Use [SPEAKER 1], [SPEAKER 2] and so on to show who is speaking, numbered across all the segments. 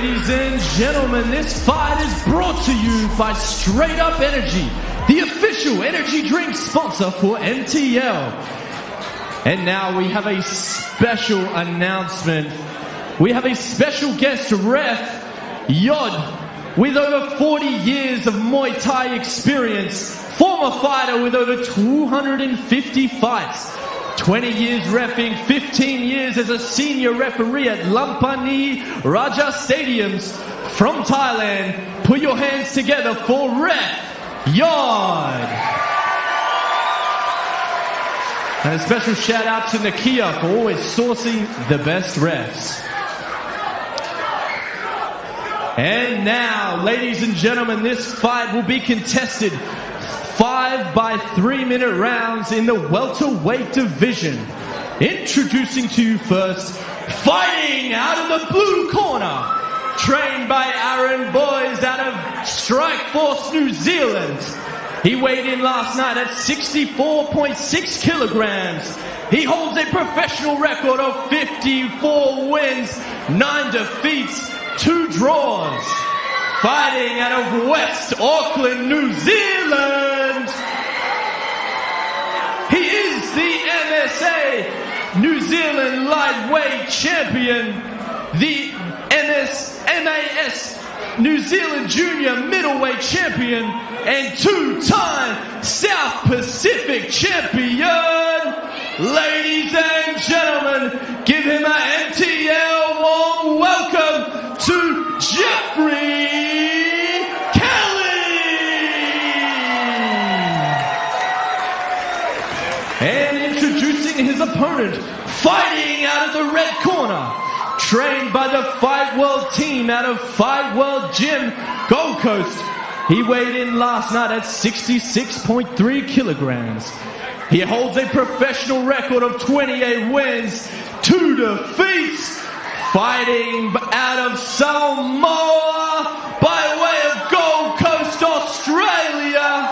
[SPEAKER 1] Ladies and gentlemen, this fight is brought to you by Straight Up Energy, the official energy drink sponsor for MTL. And now we have a special announcement. We have a special guest ref, Yod, with over 40 years of Muay Thai experience, former fighter with over 250 fights. 20 years reffing, 15 years as a senior referee at Lampani Raja Stadiums from Thailand. Put your hands together for Ref Yod. And a special shout out to Nakia for always sourcing the best refs. And now, ladies and gentlemen, this fight will be contested 5 by 3 minute rounds in the welterweight division. Introducing to you first, fighting out of the blue corner, trained by Aaron Boys out of Strikeforce New Zealand. He weighed in last night at 64.6 kilograms. He holds a professional record of 54 wins, 9 defeats, 2 draws. Fighting out of West Auckland, New Zealand, he is the MSA New Zealand lightweight champion, the MAS New Zealand junior middleweight champion, and 2-time South Pacific champion. Ladies and gentlemen, give him an MTL warm welcome to Jeffrey Kelly. And introducing his opponent, fighting out of the red corner, trained by the Fight World team out of Fight World Gym, Gold Coast. He weighed in last night at 66.3 kilograms. He holds a professional record of 28 wins, 2 defeats. Fighting out of Samoa by way of Gold Coast, Australia.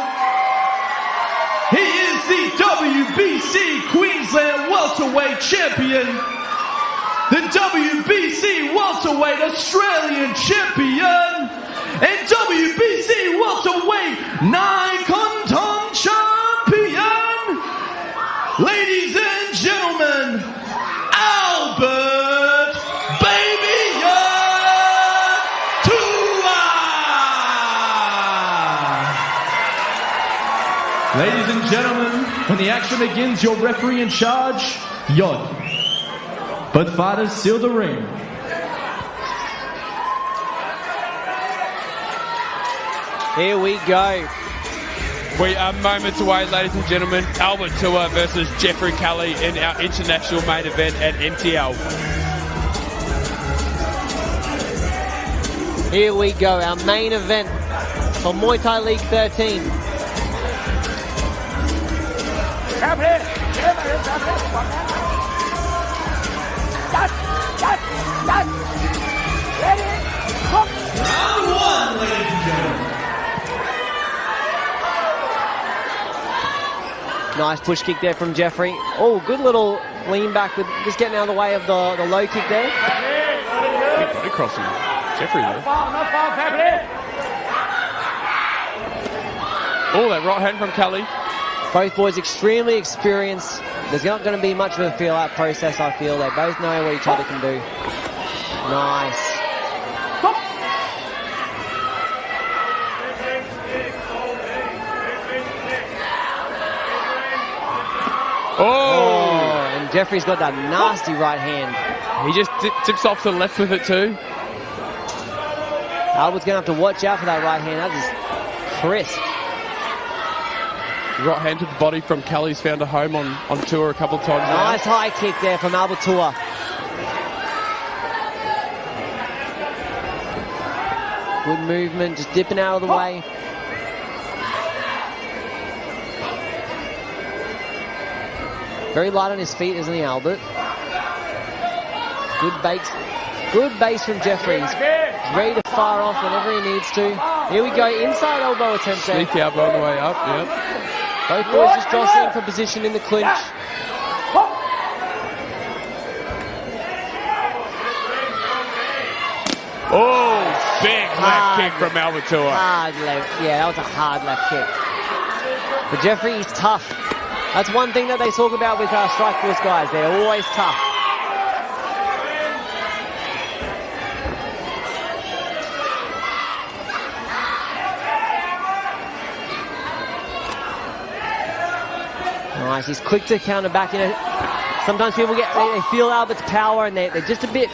[SPEAKER 1] He is the WBC Queensland welterweight champion, the WBC welterweight Australian champion, and WBC welterweight nine-contom champion. Ladies and gentlemen, Albert Baby Yod Tua. Ladies and gentlemen, when the action begins, your referee in charge, Yod. Both fighters seal the ring.
[SPEAKER 2] Here we go.
[SPEAKER 3] We are moments away, ladies and gentlemen. Albert Tua versus Jeffrey Kelly in our international main event at MTL.
[SPEAKER 2] Here we go, our main event for Muay Thai League 13.
[SPEAKER 1] Round 1, ladies and gentlemen.
[SPEAKER 2] Nice push kick there from Jeffrey. Oh, good little lean back with just getting out of the way of the low kick there.
[SPEAKER 3] Big body crossing. Jeffrey there. Oh, that right hand from Kelly.
[SPEAKER 2] Both boys extremely experienced. There's not going to be much of a feel-out process, I feel. They both know what each other can do. Nice.
[SPEAKER 3] Oh!
[SPEAKER 2] And Jeffrey's got that nasty right hand.
[SPEAKER 3] He just tips off to the left with it too.
[SPEAKER 2] Albert's going to have to watch out for that right hand. That is crisp.
[SPEAKER 3] Right hand to the body from Kelly's found a home on tour a couple of times now.
[SPEAKER 2] Nice high kick there from Albert Tua. Good movement, just dipping out of the way. Very light on his feet, isn't he, Albert? Good base from Jeffrey. He's ready to fire off whenever he needs to. Here we go, inside elbow attempt there.
[SPEAKER 3] Sneak elbow on the way up, yep.
[SPEAKER 2] Both boys just jostling for position in the clinch.
[SPEAKER 3] Oh, big left kick from Albert Tua.
[SPEAKER 2] Hard left. Yeah, that was a hard left kick. But Jeffrey, he's tough. That's one thing that they talk about with our Strikeforce guys. They're always tough. Nice. He's quick to counter back. You know, sometimes people they feel Albert's power and they're just a bit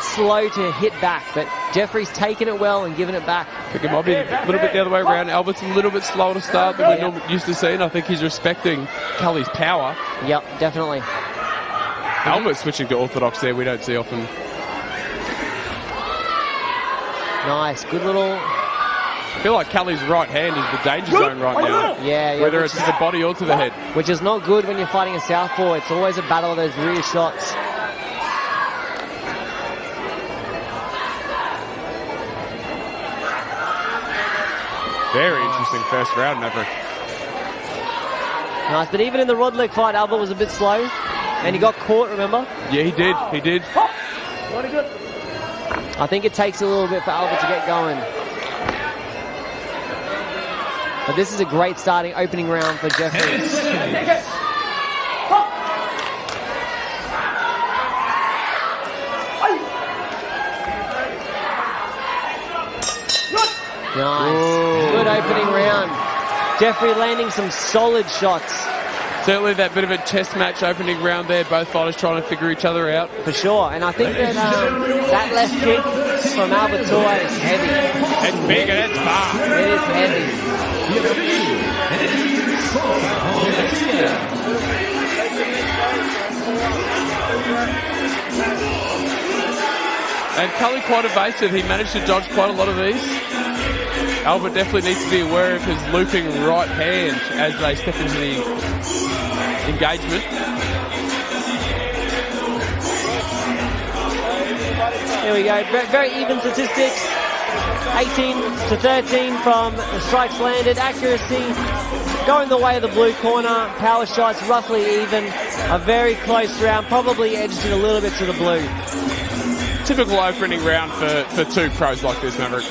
[SPEAKER 2] slow to hit back. But Jeffrey's taken it well and given it back.
[SPEAKER 3] I think it might be a little bit the other way around. Albert's a little bit slower to start than we're normally used to seeing. I think he's respecting Kelly's power.
[SPEAKER 2] Yep, definitely.
[SPEAKER 3] Albert switching to orthodox there, we don't see often.
[SPEAKER 2] Nice, good little...
[SPEAKER 3] I feel like Kelly's right hand is the danger zone right now.
[SPEAKER 2] Yeah.
[SPEAKER 3] Whether it's to the body or to the head.
[SPEAKER 2] Which is not good when you're fighting a southpaw. It's always a battle of those rear shots.
[SPEAKER 3] Very interesting first round, Maverick.
[SPEAKER 2] Nice, but even in the Rodlek fight, Albert was a bit slow. And he got caught, remember?
[SPEAKER 3] Yeah, he did. He did.
[SPEAKER 2] I think it takes a little bit for Albert to get going. But this is a great opening round for Jeffrey. Nice.
[SPEAKER 3] Ooh.
[SPEAKER 2] Good opening round. Jeffrey landing some solid shots.
[SPEAKER 3] Certainly that bit of a chess match opening round there. Both fighters trying to figure each other out.
[SPEAKER 2] For sure. And I think that that left kick from Albert Tua is heavy.
[SPEAKER 3] It's big and it's far.
[SPEAKER 2] It is heavy.
[SPEAKER 3] And Cully quite evasive. He managed to dodge quite a lot of these. Albert definitely needs to be aware of his looping right hand as they step into the engagement.
[SPEAKER 2] Here we go. Very even statistics. 18 to 13 from the strikes landed. Accuracy going the way of the blue corner. Power shots roughly even. A very close round. Probably edged it a little bit to the blue.
[SPEAKER 3] Typical opening round for two pros like this, Maverick.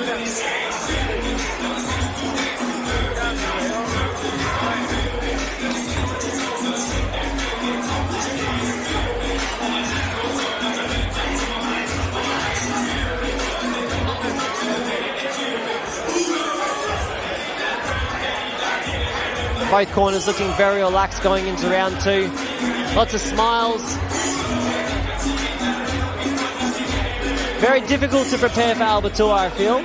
[SPEAKER 2] Both corners looking very relaxed going into round two. Lots of smiles. Very difficult to prepare for Albert Tua, I feel.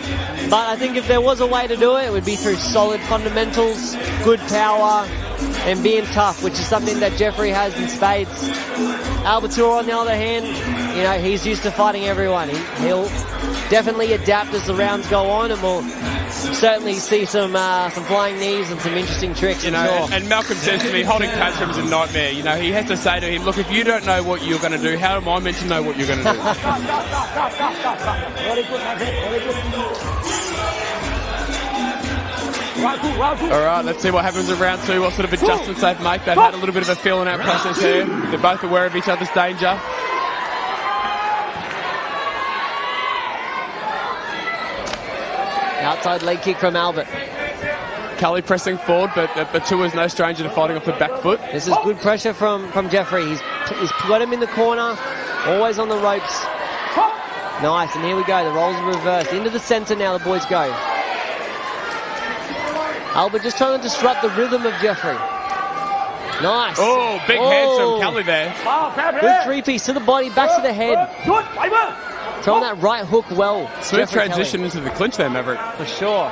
[SPEAKER 2] But I think if there was a way to do it, it would be through solid fundamentals, good power, and being tough, which is something that Jeffrey has in spades. Albert Tua, on the other hand, you know, he's used to fighting everyone. He'll definitely adapt as the rounds go on, and we'll certainly see some flying knees and some interesting tricks.
[SPEAKER 3] You know,
[SPEAKER 2] sure.
[SPEAKER 3] and Malcolm says to me, holding tantrums is a nightmare. You know, he has to say to him, look, if you don't know what you're going to do, how am I meant to know what you're going to do? All right, let's see what happens in round two, what sort of adjustments they've made. They've had a little bit of a feeling out process here. They're both aware of each other's danger.
[SPEAKER 2] Outside leg kick from Albert.
[SPEAKER 3] Kelly pressing forward, but Tua's no stranger to fighting off the back foot.
[SPEAKER 2] This is good pressure from Jeffrey. He's got him in the corner, always on the ropes. Nice, and here we go. The roles are reversed. Into the center now the boys go. Albert just trying to disrupt the rhythm of Jeffrey. Nice.
[SPEAKER 3] Oh, big hands from Kelly there.
[SPEAKER 2] Good three-piece to the body, back to the head. Throwing that right hook well.
[SPEAKER 3] Smooth
[SPEAKER 2] Jeffrey
[SPEAKER 3] transition
[SPEAKER 2] Kelly.
[SPEAKER 3] into the clinch there, Maverick.
[SPEAKER 2] For sure.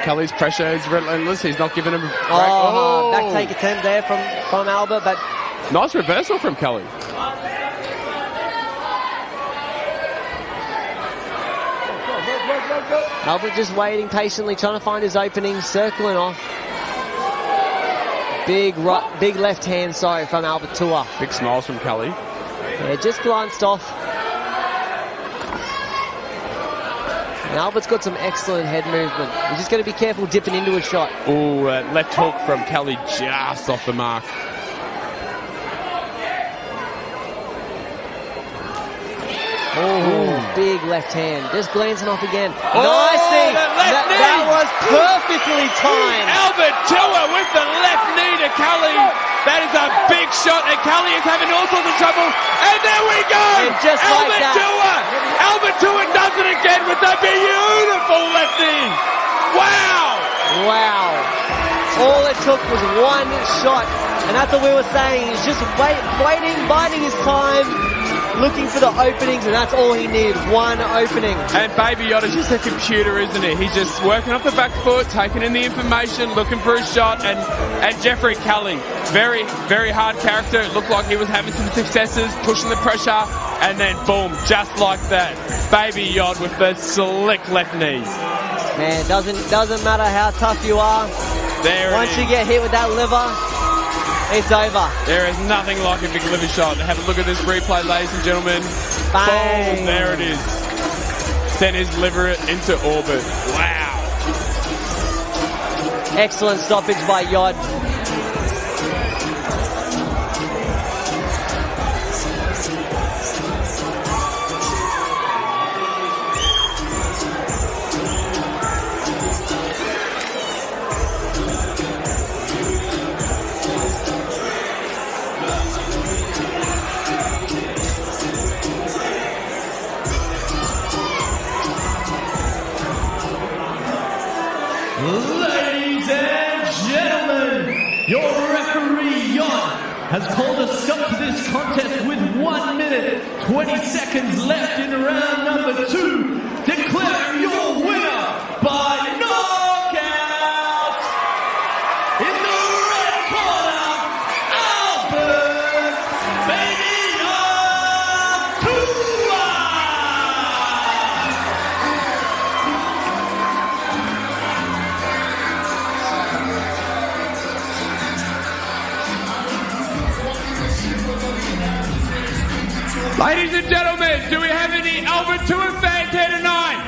[SPEAKER 3] Kelly's pressure is relentless. He's not giving him a break.
[SPEAKER 2] Back take attempt there from Albert, but...
[SPEAKER 3] Nice reversal from Kelly.
[SPEAKER 2] Albert just waiting patiently, trying to find his opening, circling off. Big left hand, from Albert Tua.
[SPEAKER 3] Big smiles from Kelly.
[SPEAKER 2] Yeah, just glanced off. And Albert's got some excellent head movement. He's just got to be careful dipping into a shot.
[SPEAKER 3] Oh, left hook from Kelly just off the mark.
[SPEAKER 2] big left hand. Just glancing off again.
[SPEAKER 3] Oh,
[SPEAKER 2] nice knee.
[SPEAKER 3] the left knee.
[SPEAKER 2] That was perfectly timed.
[SPEAKER 3] Albert Tua with the left knee to Cully. That is a big shot, and Cully is having all sorts of trouble. And there we go!
[SPEAKER 2] And just like that.
[SPEAKER 3] Albert Tua does it again with a beautiful left knee. Wow!
[SPEAKER 2] Wow. All it took was one shot. And that's what we were saying. He's just waiting, biding his time, looking for the openings, and that's all he needed. One opening.
[SPEAKER 3] And Baby Yoda's just a computer, isn't he? He's just working off the back foot, taking in the information, looking for his shot. And Jeffrey Cully, very, very hard character. It looked like he was having some successes, pushing the pressure, and then boom, just like that. Baby Yod with the slick left knee.
[SPEAKER 2] Man, doesn't matter how tough you are. Once you get hit with that liver, it's over.
[SPEAKER 3] There is nothing like a big liver shot. Have a look at this replay, ladies and gentlemen.
[SPEAKER 2] Bang.
[SPEAKER 3] Boom, there it is. Sent his liver into orbit. Wow.
[SPEAKER 2] Excellent stoppage by Yod.
[SPEAKER 1] Ladies and gentlemen, your referee Yon has called a stop to this contest with 1 minute, 20 seconds left in round number 2. Declare your winner by knockout in the red corner, Albert Baby Tua.
[SPEAKER 3] Ladies and gentlemen, do we have any Albert Tua fans here tonight?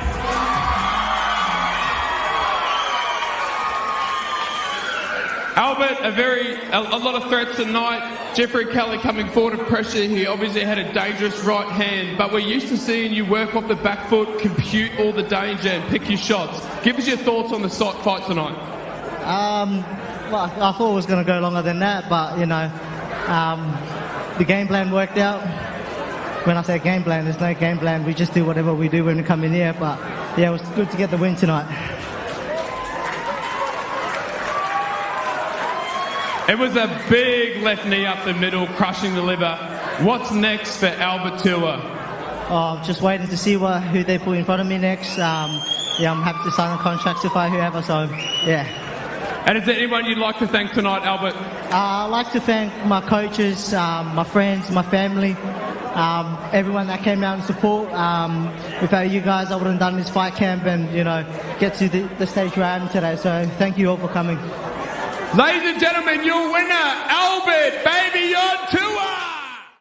[SPEAKER 3] Albert, a lot of threats tonight. Jeffrey Kelly coming forward to pressure. He obviously had a dangerous right hand, but we're used to seeing you work off the back foot, compute all the danger and pick your shots. Give us your thoughts on the fight tonight.
[SPEAKER 4] Well, I thought it was going to go longer than that, but, you know, the game plan worked out. When I say game plan, there's no game plan. We just do whatever we do when we come in here. But, yeah, it was good to get the win tonight.
[SPEAKER 3] It was a big left knee up the middle, crushing the liver. What's next for Albert Tua?
[SPEAKER 4] Just waiting to see who they put in front of me next. Yeah, I'm happy to sign a contract to fight whoever, so, yeah.
[SPEAKER 3] And is there anyone you'd like to thank tonight, Albert?
[SPEAKER 4] I'd like to thank my coaches, my friends, my family, everyone that came out and support. Without you guys, I wouldn't have done this fight camp and, you know, get to the stage where I am today. So thank you all for coming.
[SPEAKER 3] Ladies and gentlemen, your winner, Albert Baby Tua.